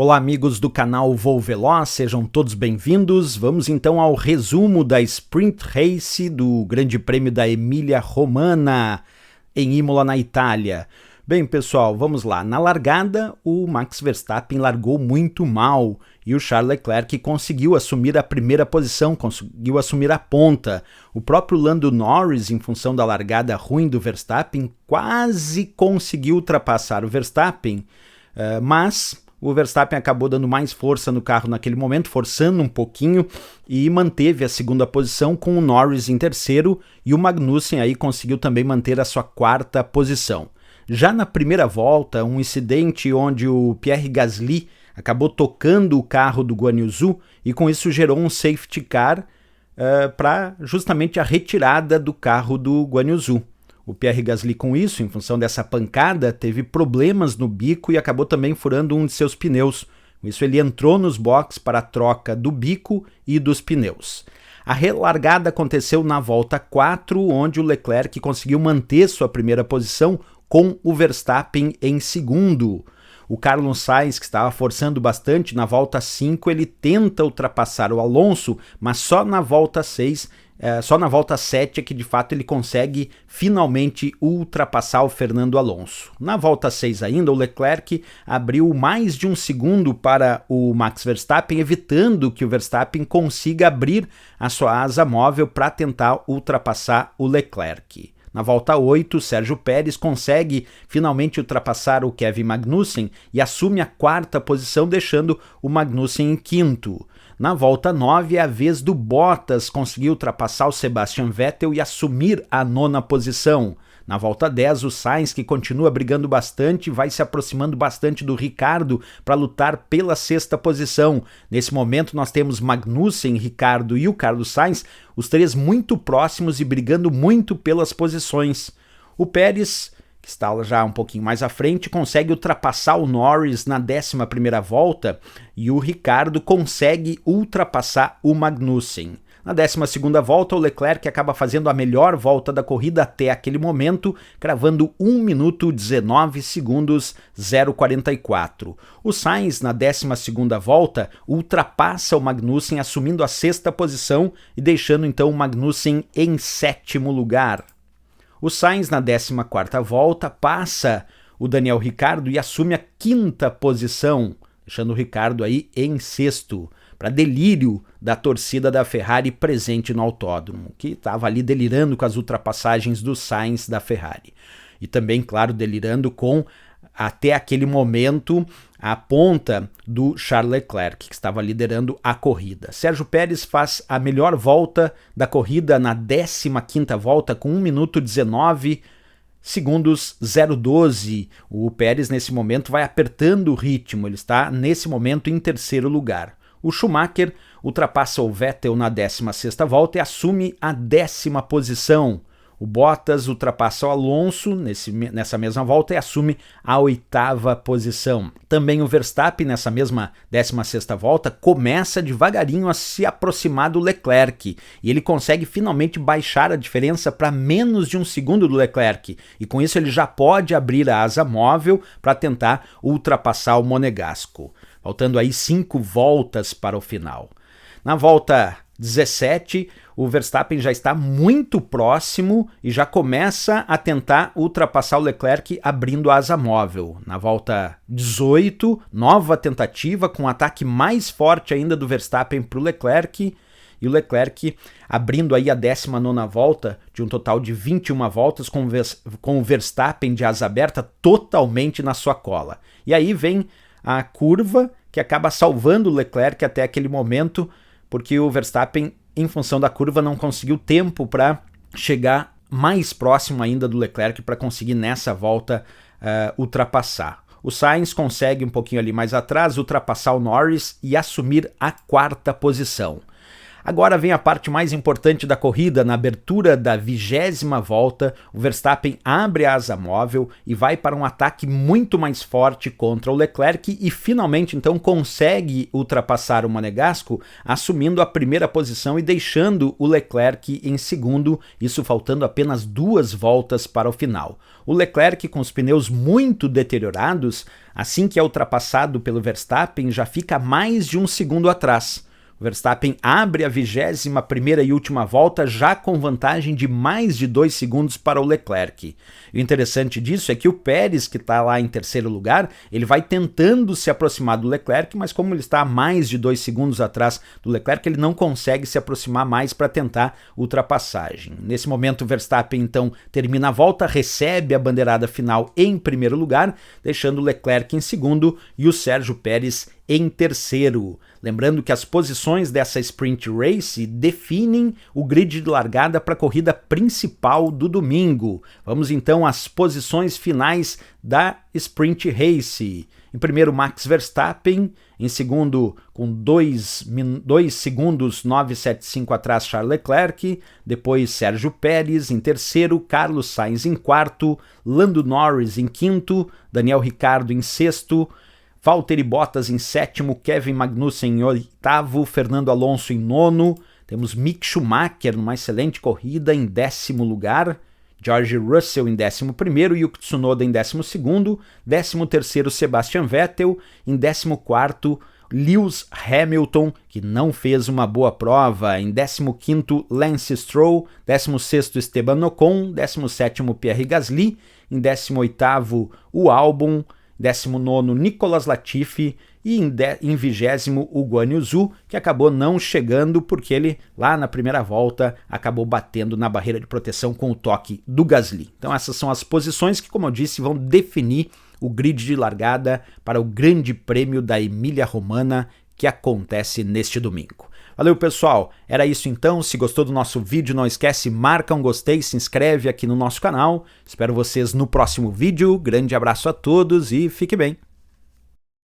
Olá amigos do canal Voo Veloz, sejam todos bem-vindos. Vamos então ao resumo da Sprint Race do Grande Prêmio da Emília-Romagna em Imola, na Itália. Bem pessoal, vamos lá. Na largada, o Max Verstappen largou muito mal e o Charles Leclerc conseguiu assumir a primeira posição, conseguiu assumir a ponta. O próprio Lando Norris, em função da largada ruim do Verstappen, quase conseguiu ultrapassar o Verstappen, mas o Verstappen acabou dando mais força no carro naquele momento, forçando um pouquinho, e manteve a segunda posição com o Norris em terceiro, e o Magnussen aí conseguiu também manter a sua quarta posição. Já na primeira volta, um incidente onde o Pierre Gasly acabou tocando o carro do Guan Yu Zhou, e com isso gerou um safety car para justamente a retirada do carro do Guan Yu Zhou. O Pierre Gasly, com isso, em função dessa pancada, teve problemas no bico e acabou também furando um de seus pneus. Com isso, ele entrou nos boxes para a troca do bico e dos pneus. A relargada aconteceu na volta 4, onde o Leclerc conseguiu manter sua primeira posição com o Verstappen em segundo. O Carlos Sainz, que estava forçando bastante, na volta 5 ele tenta ultrapassar o Alonso, mas só na volta 7 é que de fato ele consegue finalmente ultrapassar o Fernando Alonso. Na volta 6 ainda, o Leclerc abriu mais de um segundo para o Max Verstappen, evitando que o Verstappen consiga abrir a sua asa móvel para tentar ultrapassar o Leclerc. Na volta 8, Sérgio Pérez consegue finalmente ultrapassar o Kevin Magnussen e assume a quarta posição, deixando o Magnussen em quinto. Na volta 9, é a vez do Bottas conseguir ultrapassar o Sebastian Vettel e assumir a nona posição. Na volta 10, o Sainz, que continua brigando bastante, vai se aproximando bastante do Ricciardo para lutar pela sexta posição. Nesse momento nós temos Magnussen, Ricciardo e o Carlos Sainz, os três muito próximos e brigando muito pelas posições. O Pérez, que está já um pouquinho mais à frente, consegue ultrapassar o Norris na 11ª volta e o Ricciardo consegue ultrapassar o Magnussen. Na 12ª volta, o Leclerc acaba fazendo a melhor volta da corrida até aquele momento, cravando 1 minuto 19 segundos 0,44. O Sainz, na 12ª volta, ultrapassa o Magnussen, assumindo a sexta posição e deixando então o Magnussen em sétimo lugar. O Sainz, na 14ª volta, passa o Daniel Ricciardo e assume a quinta posição, deixando o Ricciardo aí em sexto, para delírio da torcida da Ferrari presente no autódromo, que estava ali delirando com as ultrapassagens do Sainz da Ferrari. E também, claro, delirando com, até aquele momento, a ponta do Charles Leclerc, que estava liderando a corrida. Sérgio Pérez faz a melhor volta da corrida na 15ª volta, com 1 minuto 19 segundos 0,12. O Pérez, nesse momento, vai apertando o ritmo, ele está, nesse momento, em terceiro lugar. O Schumacher ultrapassa o Vettel na 16ª volta e assume a 10ª posição. O Bottas ultrapassa o Alonso nessa mesma volta e assume a 8ª posição. Também o Verstappen, nessa mesma 16ª volta, começa devagarinho a se aproximar do Leclerc e ele consegue finalmente baixar a diferença para menos de um segundo do Leclerc, e com isso ele já pode abrir a asa móvel para tentar ultrapassar o Monegasco. Faltando aí 5 voltas para o final. Na volta 17, o Verstappen já está muito próximo e já começa a tentar ultrapassar o Leclerc abrindo a asa móvel. Na volta 18, nova tentativa com um ataque mais forte ainda do Verstappen para o Leclerc, e o Leclerc abrindo aí a 19ª volta, de um total de 21 voltas, com o Verstappen de asa aberta totalmente na sua cola. E aí vem a curva que acaba salvando o Leclerc até aquele momento, porque o Verstappen, em função da curva, não conseguiu tempo para chegar mais próximo ainda do Leclerc para conseguir nessa volta ultrapassar. O Sainz consegue um pouquinho ali mais atrás ultrapassar o Norris e assumir a 4ª posição. Agora vem a parte mais importante da corrida. Na abertura da 20ª volta, o Verstappen abre a asa móvel e vai para um ataque muito mais forte contra o Leclerc e finalmente então consegue ultrapassar o Monegasco, assumindo a primeira posição e deixando o Leclerc em segundo, isso faltando apenas 2 voltas para o final. O Leclerc, com os pneus muito deteriorados, assim que é ultrapassado pelo Verstappen, já fica mais de 1 segundo atrás. O Verstappen abre a 21ª e última volta já com vantagem de mais de 2 segundos para o Leclerc. E o interessante disso é que o Pérez, que está lá em terceiro lugar, ele vai tentando se aproximar do Leclerc, mas como ele está a mais de 2 segundos atrás do Leclerc, ele não consegue se aproximar mais para tentar ultrapassagem. Nesse momento o Verstappen então termina a volta, recebe a bandeirada final em primeiro lugar, deixando o Leclerc em segundo e o Sérgio Pérez em terceiro. Lembrando que as posições dessa Sprint Race definem o grid de largada para a corrida principal do domingo. Vamos então às posições finais da Sprint Race. Em primeiro, Max Verstappen. Em segundo, com 2 segundos 975 atrás, Charles Leclerc. Depois, Sérgio Pérez. Em terceiro, Carlos Sainz em quarto. Lando Norris em quinto. Daniel Ricciardo em sexto. Valtteri Bottas em sétimo, Kevin Magnussen em oitavo, Fernando Alonso em nono, temos Mick Schumacher numa excelente corrida em 10º lugar, George Russell em 11º, Yuki Tsunoda em 12º, 13º Sebastian Vettel, em 14º Lewis Hamilton, que não fez uma boa prova, em 15º Lance Stroll, 16º Esteban Ocon, 17º Pierre Gasly, em 18º o Albon, 19º Nicolas Latifi e em 20º o Guan Yu Zhou, que acabou não chegando porque ele lá na primeira volta acabou batendo na barreira de proteção com o toque do Gasly. Então essas são as posições que, como eu disse, vão definir o grid de largada para o Grande Prêmio da Emília-Romagna que acontece neste domingo. Valeu, pessoal, era isso então. Se gostou do nosso vídeo, não esquece, marca um gostei, se inscreve aqui no nosso canal. Espero vocês no próximo vídeo. Grande abraço a todos e fique bem.